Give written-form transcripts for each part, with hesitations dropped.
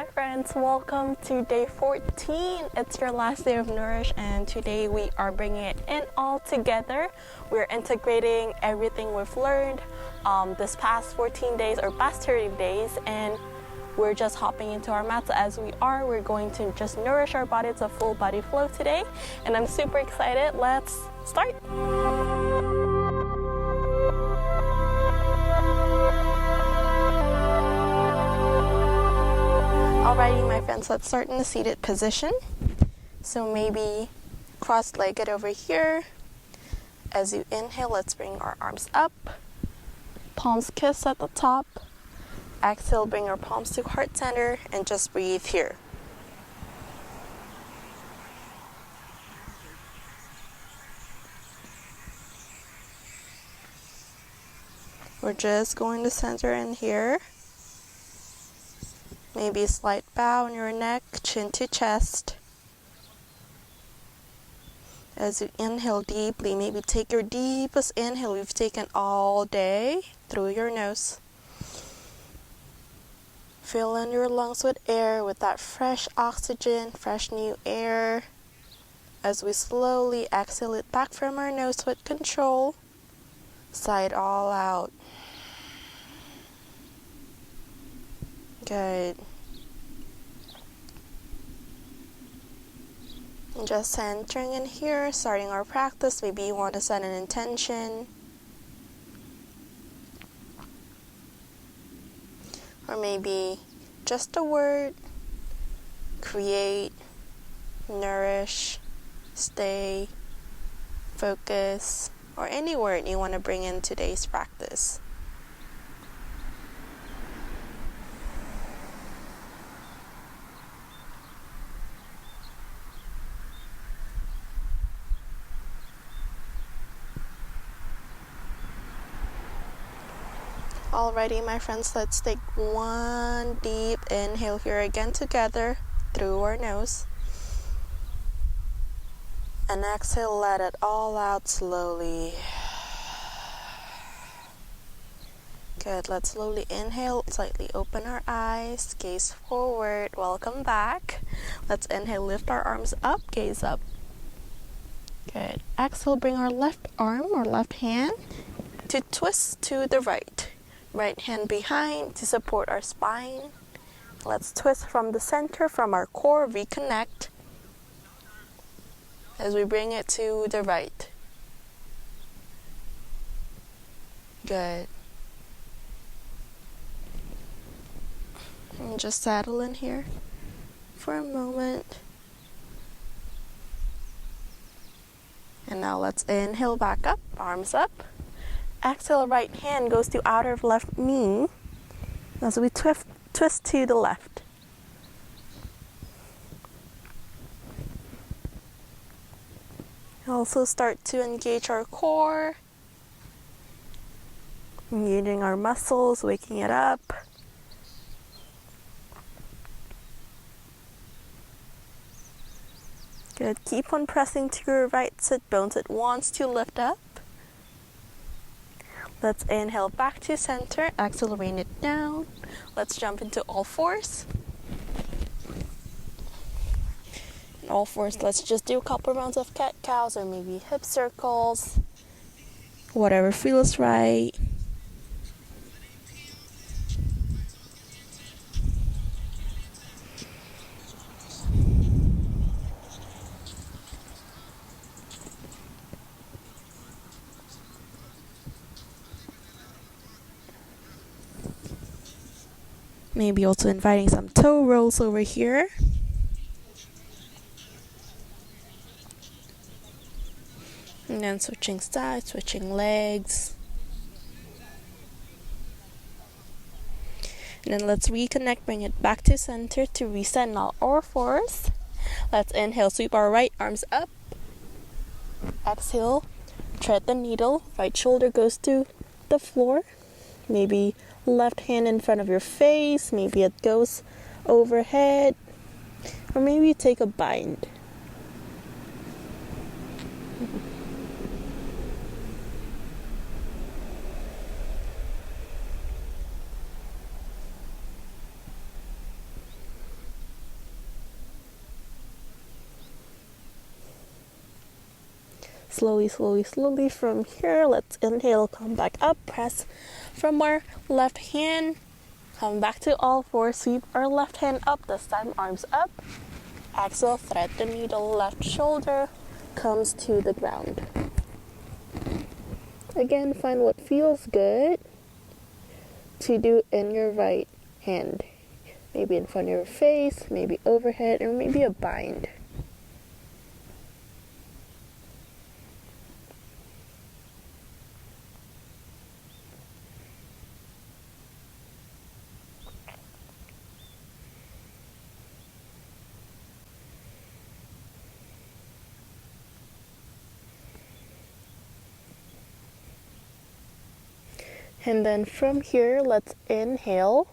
my friends, welcome to day 14. It's your last day of Nourish, and today we are bringing it in all together. We're integrating everything we've learned this past 14 days or past 30 days, and we're just hopping into our mats as we are. We're going to just nourish our body to full body flow today, and I'm super excited. Let's start. Alrighty, my friends, let's start in the seated position. So maybe cross-legged over here. As you inhale, let's bring our arms up. Palms kiss at the top. Exhale, bring our palms to heart center and just breathe here. We're just going to center in here. Maybe a slight bow in your neck, chin to chest. As you inhale deeply, maybe take your deepest inhale you've taken all day through your nose. Fill in your lungs with air, with that fresh oxygen, fresh new air. As we slowly exhale it back from our nose with control, sigh it all out. Good. And just centering in here, starting our practice. Maybe you want to set an intention. Or maybe just a word. Create, nourish, stay, focus, or any word you want to bring in today's practice. Alrighty, my friends, let's take one deep inhale here again together through our nose. And exhale, let it all out slowly. Good, let's slowly inhale, slightly open our eyes, gaze forward, welcome back. Let's inhale, lift our arms up, gaze up. Good, exhale, bring our left arm or left hand to twist to the right. Right hand behind to support our spine. Let's twist from the center, from our core, reconnect. As we bring it to the right. Good. And just settle in here for a moment. And now let's inhale back up, arms up. Exhale, right hand goes to outer of left knee as we twist to the left. Also start to engage our core, engaging our muscles, waking it up. Good. Keep on pressing to your right sit bones. It wants to lift up. Let's inhale back to center, exhale, rain it down. Let's jump into all fours. In all fours, let's just do a couple rounds of cat-cows or maybe hip circles. Whatever feels right. Maybe also inviting some toe rolls over here. And then switching sides, switching legs. And then let's reconnect, bring it back to center to reset in all our fours. Let's inhale, sweep our right arms up. Exhale, thread the needle. Right shoulder goes to the floor. Maybe left hand in front of your face, maybe it goes overhead, or maybe you take a bind. Slowly, slowly, slowly from here, let's inhale, come back up, press from our left hand, come back to all fours, sweep our left hand up, this time arms up. Exhale, thread the needle, left shoulder comes to the ground. Again, find what feels good to do in your right hand. Maybe in front of your face, maybe overhead, or maybe a bind. And then from here, let's inhale,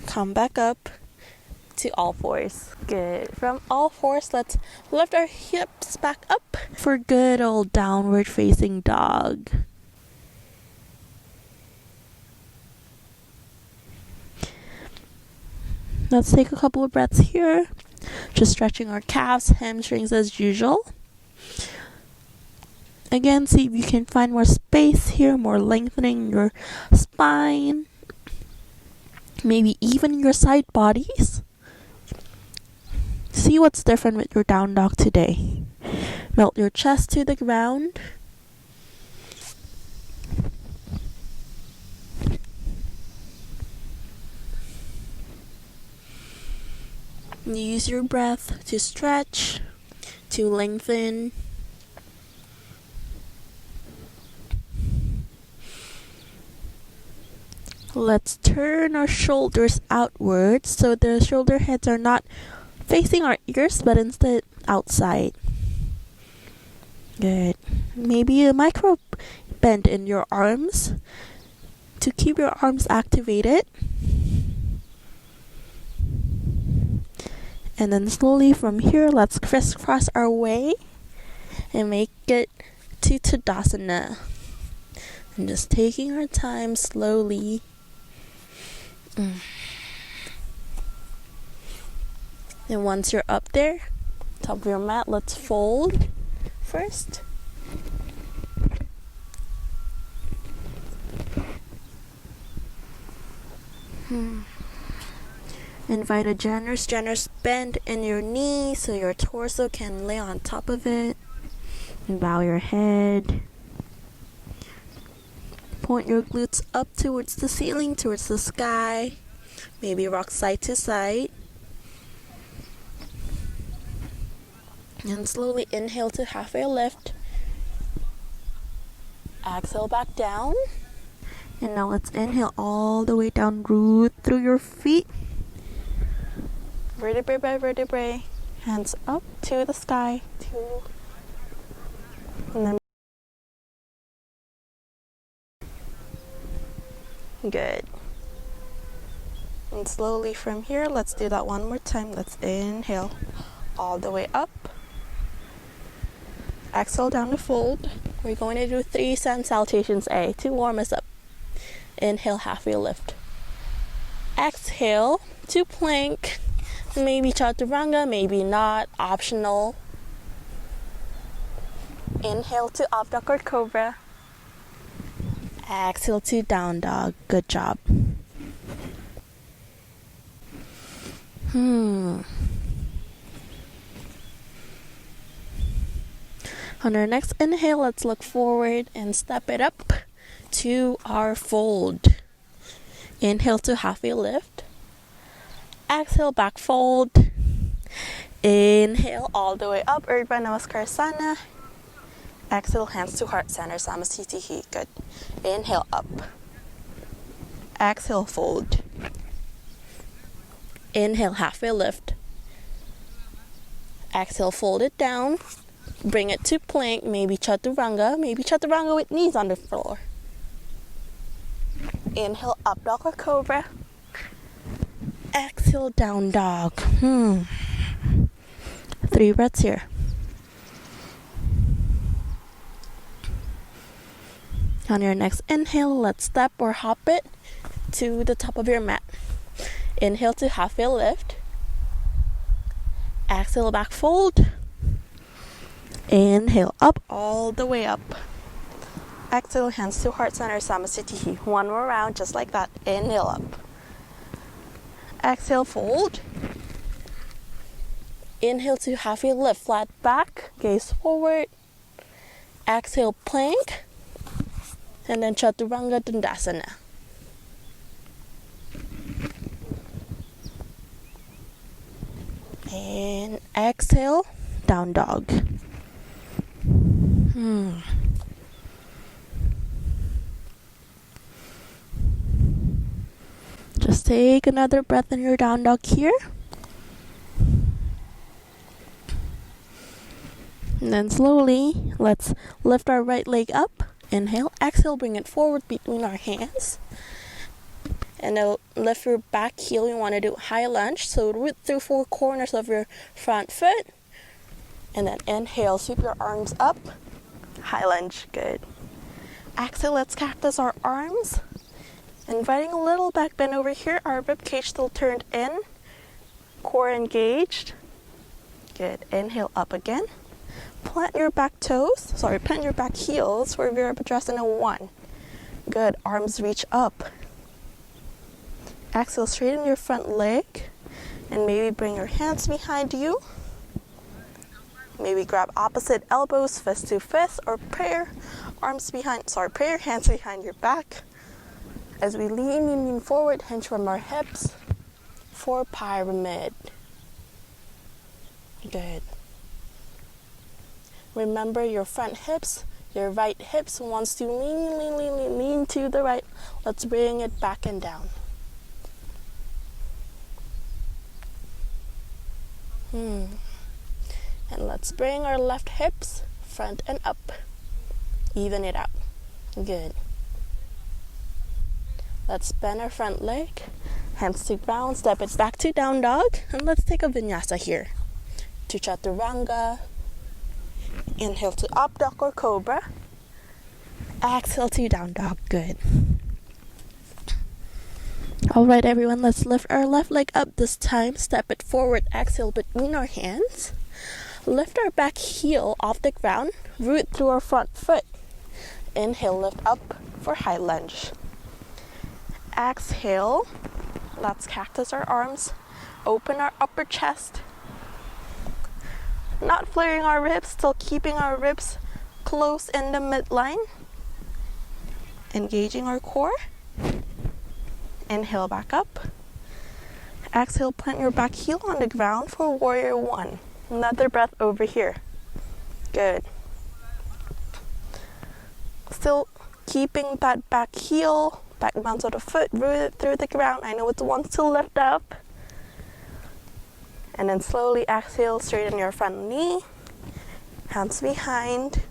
come back up to all fours. Good. From all fours, let's lift our hips back up for good old downward facing dog. Let's take a couple of breaths here. Just stretching our calves, hamstrings as usual. Again, see if you can find more space here, more lengthening your spine. Maybe even your side bodies. See what's different with your down dog today. Melt your chest to the ground. Use your breath to stretch, to lengthen. Let's turn our shoulders outwards so the shoulder heads are not facing our ears but instead outside. Good. Maybe a micro bend in your arms to keep your arms activated. And then slowly from here, let's crisscross our way and make it to Tadasana. And just taking our time slowly. And once you're up there, top of your mat, let's fold first. Invite a generous bend in your knee so your torso can lay on top of it. And bow your head. Point your glutes up towards the ceiling, towards the sky. Maybe rock side to side. And slowly inhale to halfway lift. Exhale back down. And now let's inhale all the way down, root through your feet. Vertebrae by vertebrae. Hands up to the sky. And then good. And slowly from here, let's do that one more time. Let's inhale all the way up. Exhale down to fold. We're going to do 3 sun salutations A to warm us up. Inhale, halfway lift. Exhale to plank. Maybe chaturanga, maybe not, optional. Inhale to up dog or cobra. Exhale to down dog. Good job. On our next inhale, let's look forward and step it up to our fold. Inhale to halfway lift. Exhale, back fold. Inhale all the way up, Urdhva Namaskarsana. Exhale, hands to heart center, Samasthiti. Good. Inhale up. Exhale, fold. Inhale, halfway lift. Exhale, fold it down. Bring it to plank, maybe chaturanga with knees on the floor. Inhale, up dog or cobra. Exhale, down dog. 3 breaths here. On your next inhale, let's step or hop it to the top of your mat. Inhale to halfway lift. Exhale, back fold. Inhale, up, all the way up. Exhale, hands to heart center, Samasthiti. One more round, just like that. Inhale, up. Exhale, fold. Inhale to halfway lift, flat back, gaze forward. Exhale, plank. And then Chaturanga Dandasana. And exhale, down dog. Just take another breath in your down dog here. And then slowly, let's lift our right leg up. Inhale, exhale, bring it forward between our hands. And then lift your back heel. You want to do high lunge. So root through four corners of your front foot. And then inhale, sweep your arms up. High lunge, good. Exhale, let's cactus our arms. Inviting a little back bend over here. Our rib cage still turned in. Core engaged. Good. Inhale, up again. Plant your back heels for Virabhadrasana 1. Good. Arms reach up. Exhale, straighten your front leg. And maybe bring your hands behind you. Maybe grab opposite elbows, fist to fist, or prayer hands behind your back. As we lean forward, hinge from our hips for pyramid. Good. Remember your front hips, your right hips wants to lean to the right. Let's bring it back and down. And let's bring our left hips front and up. Even it out. Good. Let's bend our front leg. Hands to ground. Step it back to down dog. And let's take a vinyasa here. To chaturanga. Inhale to up dog or cobra. Exhale to down dog. Good. Alright everyone, let's lift our left leg up this time. Step it forward. Exhale between our hands. Lift our back heel off the ground. Root through our front foot. Inhale, lift up for high lunge. Exhale, let's cactus our arms. Open our upper chest. Not flaring our ribs, still keeping our ribs close in the midline. Engaging our core. Inhale, back up. Exhale, plant your back heel on the ground for warrior 1. Another breath over here. Good. Still keeping that back heel, back bounce of the foot rooted through the ground. I know it wants to lift up. And then slowly exhale, straighten your front knee. Hands behind.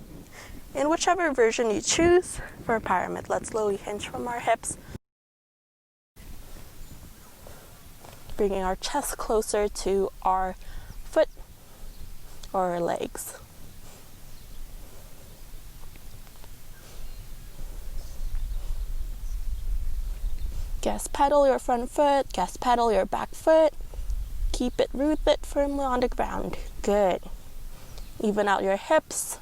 In whichever version you choose for pyramid. Let's slowly hinge from our hips. Bringing our chest closer to our foot or our legs. Gas pedal your front foot, gas pedal your back foot. Keep it rooted firmly on the ground. Good. Even out your hips.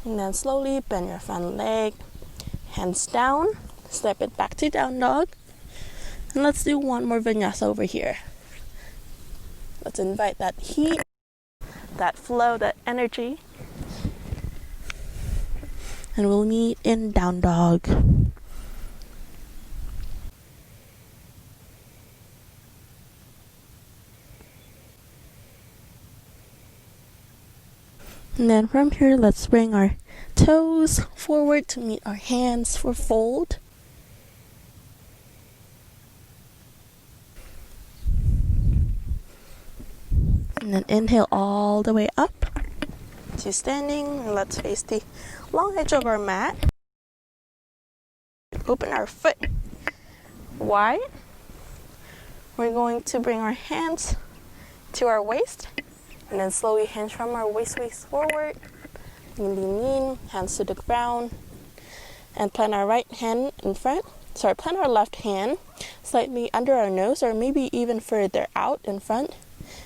And then slowly bend your front leg. Hands down. Step it back to down dog. And let's do one more vinyasa over here. Let's invite that heat, that flow, that energy. And we'll meet in down dog. And then from here, let's bring our toes forward to meet our hands for fold. And then inhale all the way up to standing. And let's face the long edge of our mat. Open our foot wide. We're going to bring our hands to our waist. And then slowly hinge from our waist forward. Lean, hands to the ground. And plant our right hand in front. Sorry, plant our left hand slightly under our nose, or maybe even further out in front.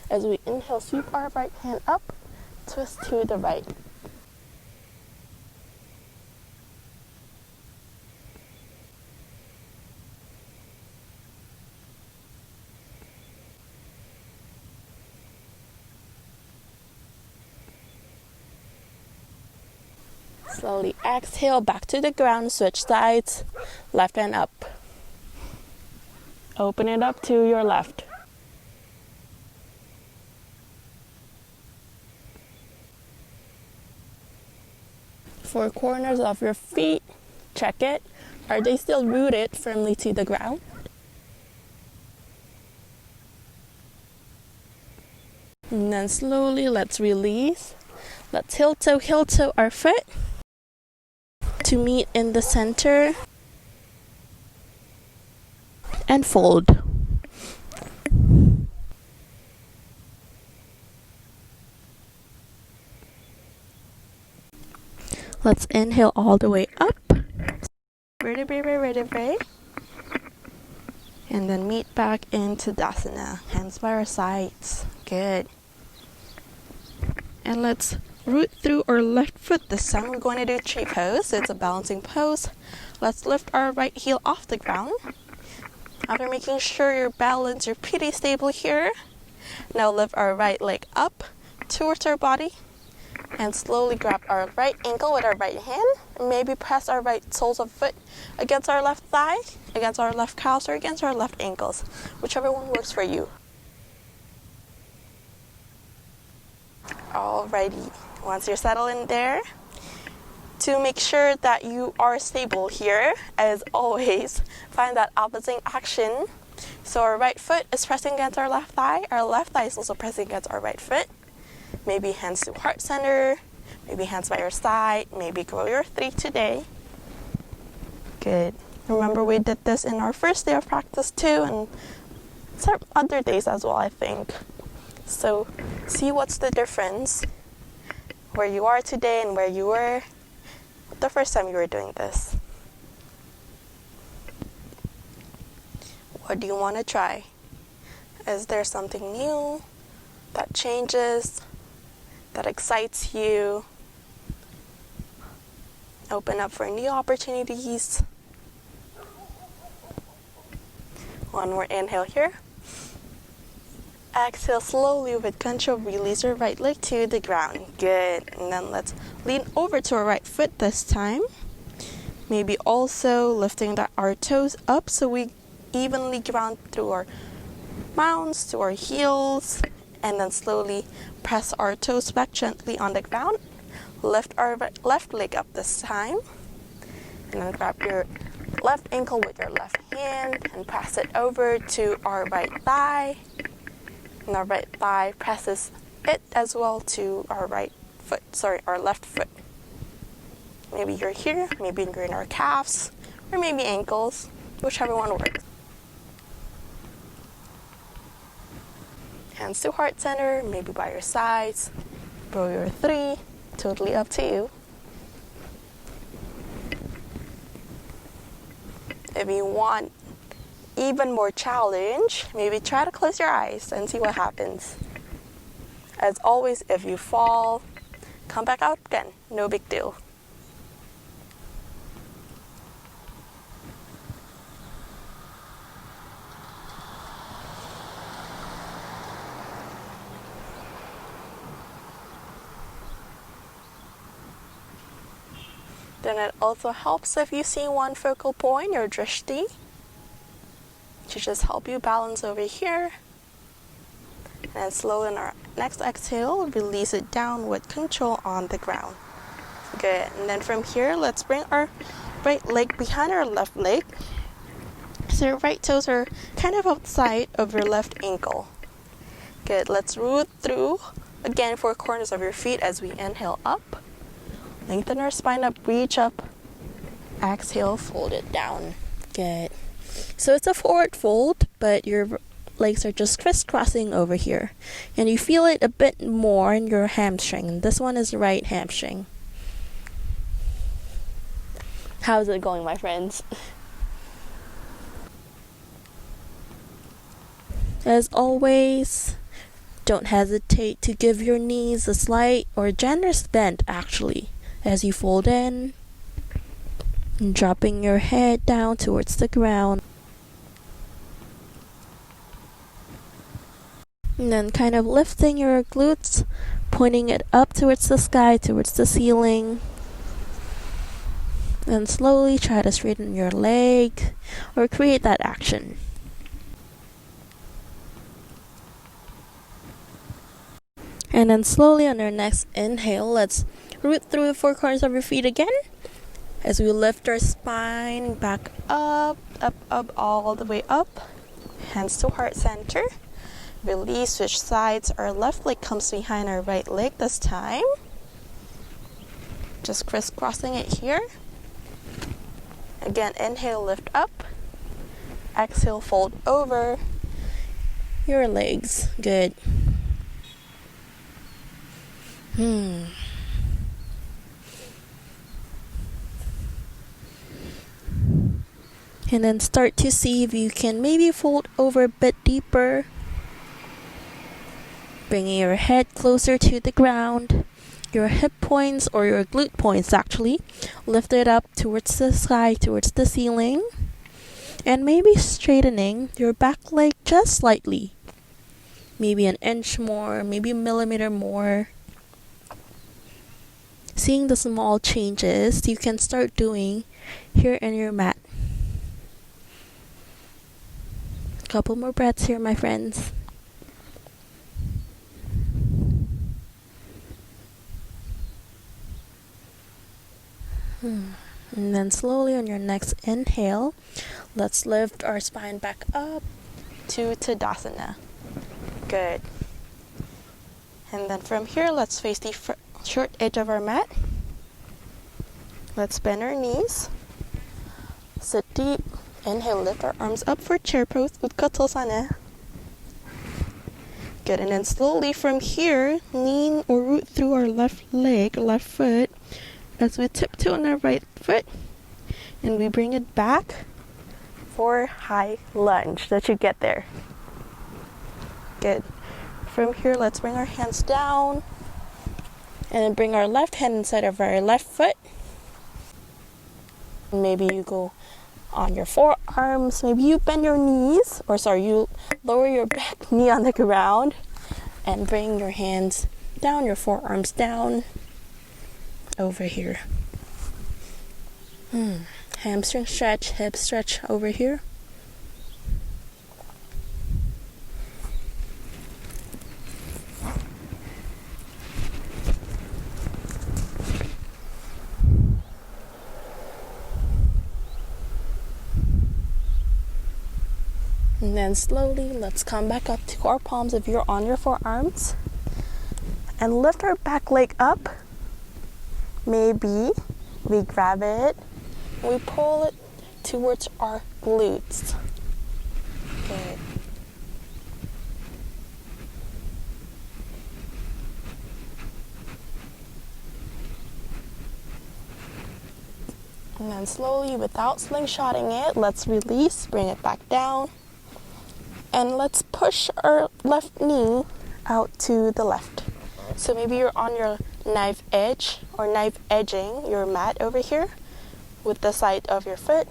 As we inhale, sweep our right hand up, twist to the right. Slowly exhale, back to the ground, switch sides, left hand up. Open it up to your left. Four corners of your feet, check it. Are they still rooted firmly to the ground? And then slowly let's release. Let's heel toe our foot to meet in the center and fold. Let's inhale all the way up. Vertebrae. And then meet back into Dasana. Hands by our sides. Good. And let's root through our left foot. This time we're going to do tree pose. It's a balancing pose. Let's lift our right heel off the ground. After making sure your balance, you're pretty stable here. Now lift our right leg up towards our body. And slowly grab our right ankle with our right hand. Maybe press our right soles of foot against our left thigh, against our left calves, or against our left ankles. Whichever one works for you. Alrighty. Once you're settled in there, to make sure that you are stable here, as always, find that opposite action. So our right foot is pressing against our left thigh. Our left thigh is also pressing against our right foot. Maybe hands to heart center. Maybe hands by your side. Maybe grow your 3 today. Good. Remember we did this in our first day of practice too, and some other days as well, I think. So see what's the difference where you are today and where you were the first time you were doing this. What do you want to try? Is there something new that changes, that excites you? Open up for new opportunities. One more inhale here. Exhale slowly with control, release your right leg to the ground. Good. And then let's lean over to our right foot this time. Maybe also lifting our toes up so we evenly ground through our mounds to our heels. And then slowly press our toes back gently on the ground. Lift our left leg up this time. And then grab your left ankle with your left hand and pass it over to our right thigh. And our right thigh presses it as well to our our left foot. Maybe you're here, maybe you're in our calves, or maybe ankles, whichever one works. Hands to heart center, maybe by your sides. Grow your 3, totally up to you. If you want even more challenge, maybe try to close your eyes and see what happens. As always, if you fall, come back out again, no big deal. Then it also helps if you see one focal point, your drishti, to just help you balance over here. And slow in our next exhale, release it down with control on the ground. Good. And then from here, let's bring our right leg behind our left leg. So your right toes are kind of outside of your left ankle. Good. Let's root through again 4 corners of your feet as we inhale up. Lengthen our spine up, reach up. Exhale, fold it down. Good. So it's a forward fold, but your legs are just crisscrossing over here. And you feel it a bit more in your hamstring. This one is the right hamstring. How's it going, my friends? As always, don't hesitate to give your knees a slight or generous bend actually as you fold in, and dropping your head down towards the ground. And then kind of lifting your glutes, pointing it up towards the sky, towards the ceiling. And slowly try to straighten your leg or create that action. And then slowly on our next inhale, let's root through the four corners of your feet again as we lift our spine back up, all the way up. Hands to heart center. Release, switch sides. Our left leg comes behind our right leg this time. Just crisscrossing it here. Again, inhale, lift up. Exhale, fold over your legs. Good. And then start to see if you can maybe fold over a bit deeper. Bringing your head closer to the ground. Your hip points or your glute points actually lift it up towards the sky, towards the ceiling. And maybe straightening your back leg just slightly. Maybe an inch more, maybe a millimeter more. Seeing the small changes you can start doing here in your mat. A couple more breaths here, my friends. And then slowly on your next inhale, let's lift our spine back up to Tadasana. Good. And then from here, let's face the short edge of our mat. Let's bend our knees. Sit deep. Inhale, lift our arms up for chair pose, Utkatasana. Good, and then slowly from here, lean or root through our left leg, left foot, as we tiptoe on our right foot, and we bring it back for high lunge. That you get there. Good. From here, let's bring our hands down, and then bring our left hand inside of our left foot. Maybe you go on your forearms. Maybe you bend your knees, you lower your back knee on the ground, and bring your hands down, your forearms down. Over here. Hamstring stretch, hip stretch over here. And then slowly, let's come back up to our palms if you're on your forearms. And lift our back leg up. Maybe we grab it and we pull it towards our glutes. Good. And then slowly, without slingshotting it, let's release, bring it back down. And let's push our left knee out to the left. So maybe you're on your knife edge or knife edging your mat over here with the side of your foot.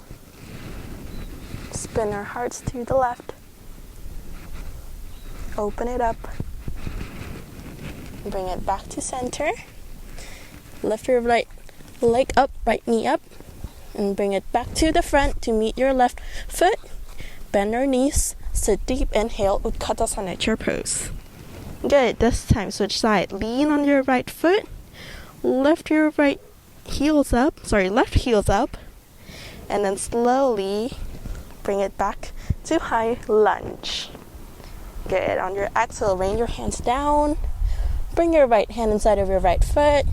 Spin our hearts to the left. Open it up. Bring it back to center. Lift your right leg up, right knee up. And bring it back to the front to meet your left foot. Bend your knees. Sit deep. Inhale, Utkatasana, chair pose. Good. This time, switch side. Lean on your right foot. Lift your left heels up. And then slowly bring it back to high lunge. Good. On your exhale, rain your hands down. Bring your right hand inside of your right foot.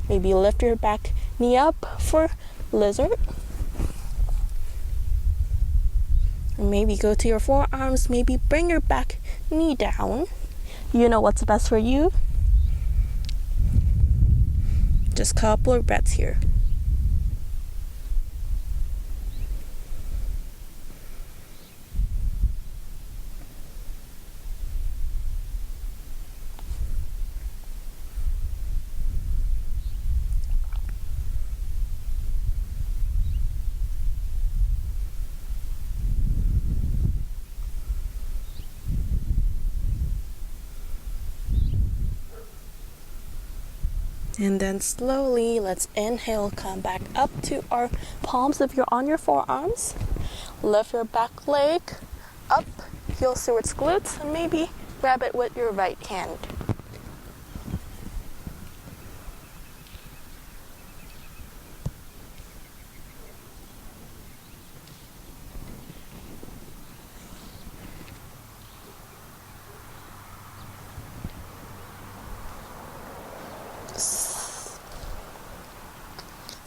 Maybe lift your back knee up for lizard. Or maybe go to your forearms. Maybe bring your back knee down. You know what's best for you. Just a couple of breaths here. And then slowly, let's inhale, come back up to our palms if you're on your forearms. Lift your back leg up, heels towards glutes, and maybe grab it with your right hand.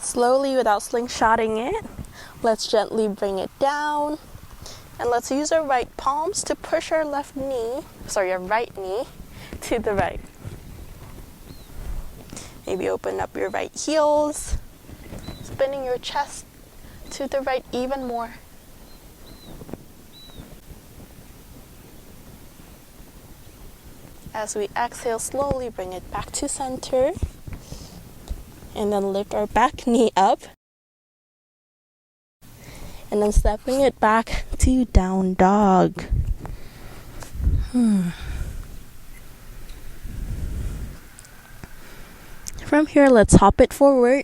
Slowly, without slingshotting it, let's gently bring it down. And let's use our right palms to push our right knee to the right. Maybe open up your right heels, spinning your chest to the right even more. As we exhale, slowly bring it back to center. And then lift our back knee up. And then stepping it back to down dog. From here, let's hop it forward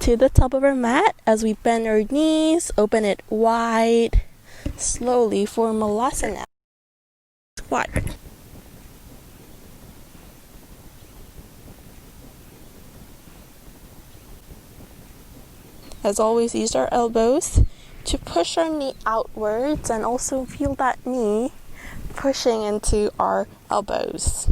to the top of our mat as we bend our knees, open it wide, slowly for malasana. Squat. As always, use our elbows to push our knee outwards and also feel that knee pushing into our elbows.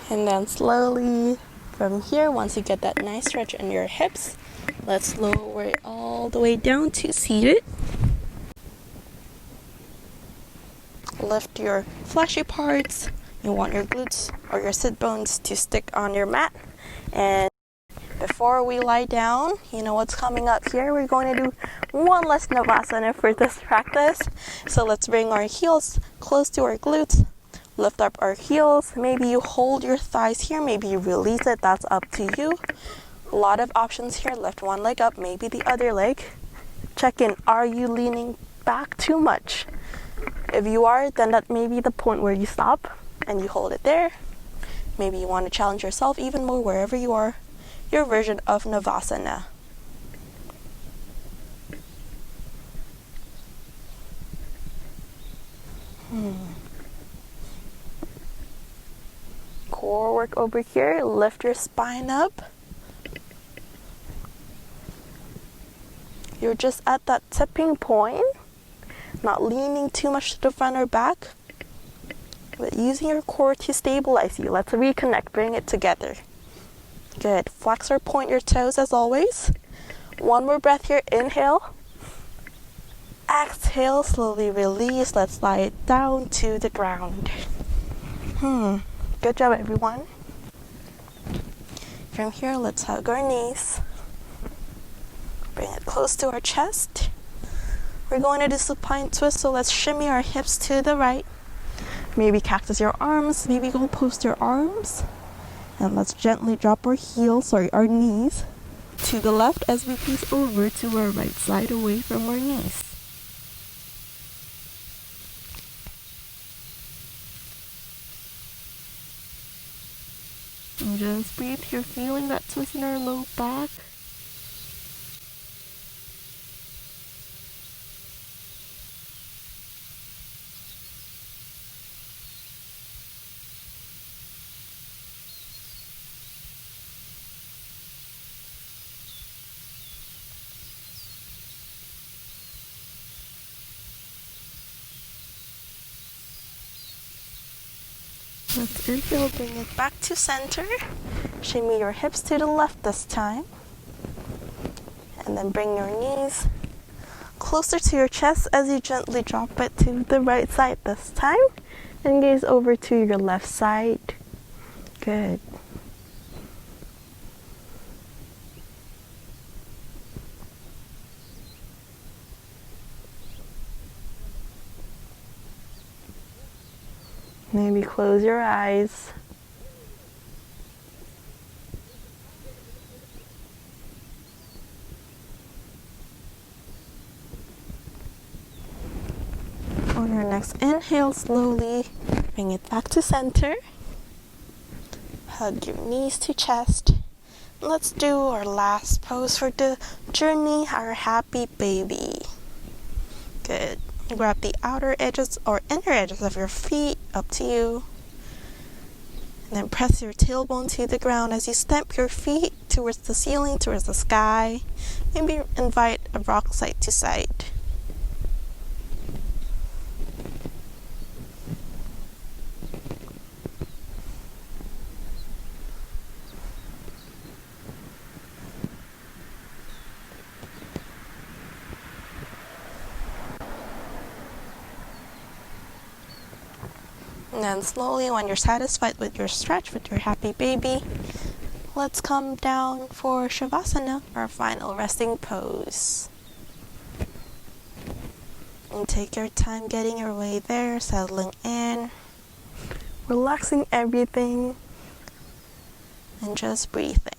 And then slowly from here, once you get that nice stretch in your hips, let's lower it all the way down to seated. Lift your fleshy parts. You want your glutes or your sit bones to stick on your mat. And before we lie down, you know what's coming up here. We're going to do one less Navasana for this practice. So let's bring our heels close to our glutes. Lift up our heels. Maybe you hold your thighs here. Maybe you release it. That's up to you. A lot of options here. Lift one leg up, maybe the other leg. Check in. Are you leaning back too much? If you are, then that may be the point where you stop and you hold it there. Maybe you want to challenge yourself even more wherever you are. Your version of Navasana. Core work over here. Lift your spine up. You're just at that tipping point, not leaning too much to the front or back, but using your core to stabilize you. Let's reconnect, bring it together. Good. Flex or point your toes as always. One more breath here. Inhale. Exhale, slowly release. Let's lie it down to the ground. Good job, everyone. From here, let's hug our knees. Bring it close to our chest. We're going to do supine twist, so let's shimmy our hips to the right. Maybe cactus your arms, maybe go post your arms. And let's gently drop our our knees to the left as we face over to our right side away from our knees. And just breathe. You're feeling that twist in our low back. Let's inhale, bring it back to center. Shimmy your hips to the left this time. And then bring your knees closer to your chest as you gently drop it to the right side this time. And gaze over to your left side. Good. Maybe close your eyes. On your next inhale, slowly bring it back to center. Hug your knees to chest. Let's do our last pose for the journey, our happy baby. Good. Grab the outer edges or inner edges of your feet, up to you. And then press your tailbone to the ground as you stamp your feet towards the ceiling, towards the sky. Maybe invite a rock side to side. And then slowly, when you're satisfied with your stretch, with your happy baby, let's come down for Shavasana, our final resting pose. And take your time getting your way there, settling in, relaxing everything, and just breathing.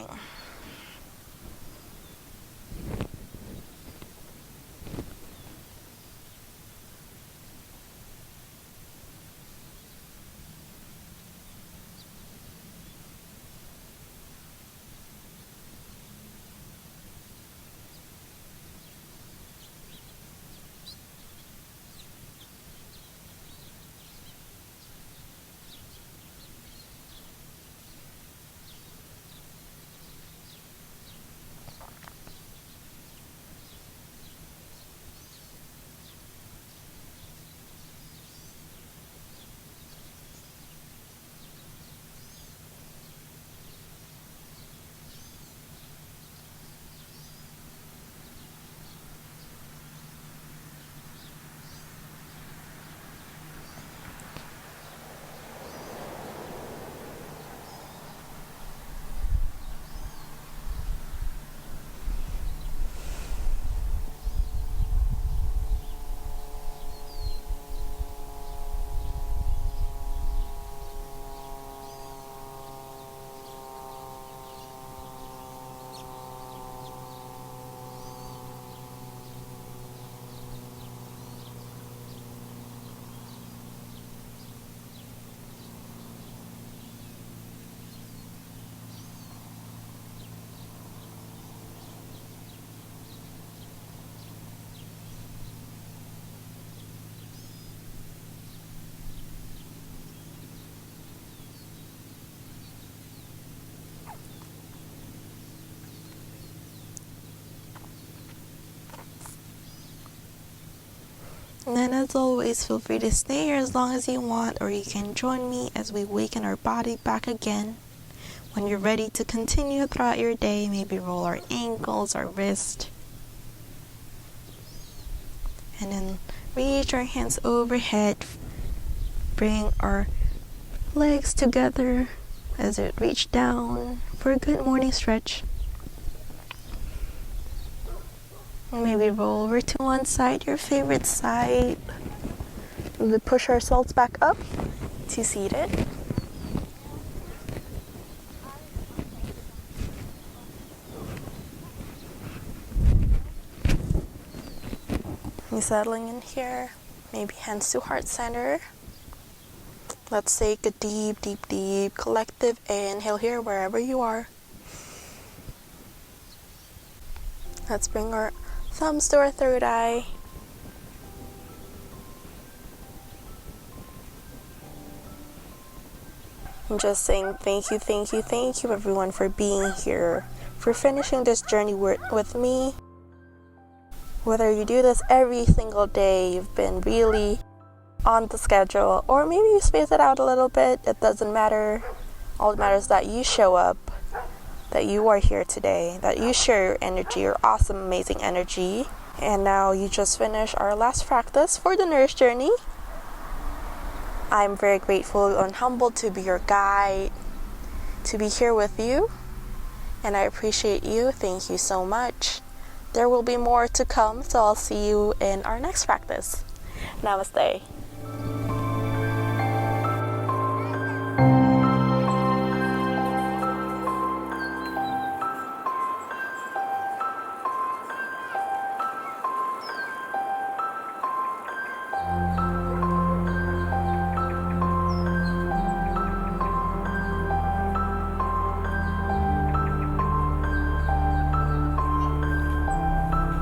And then as always, feel free to stay here as long as you want, or you can join me as we waken our body back again. When you're ready to continue throughout your day, maybe roll our ankles, our wrist. And then reach our hands overhead. Bring our legs together as it reach down for a good morning stretch. Maybe roll over to one side, your favorite side. We push ourselves back up to seated. You're settling in here. Maybe hands to heart center. Let's take a deep, deep, deep collective inhale here wherever you are. Let's bring our thumbs to our third eye. I'm just saying thank you, thank you, thank you everyone for being here, for finishing this journey with me. Whether you do this every single day, you've been really on the schedule, or maybe you space it out a little bit, it doesn't matter. All that matters is that you show up, that you are here today, that you share your energy, your awesome, amazing energy And now you just finished our last practice for the Nourish journey. I'm very grateful and humbled to be your guide, to be here with you, and I appreciate you. Thank you so much. There will be more to come, so I'll see you in our next practice. Namaste.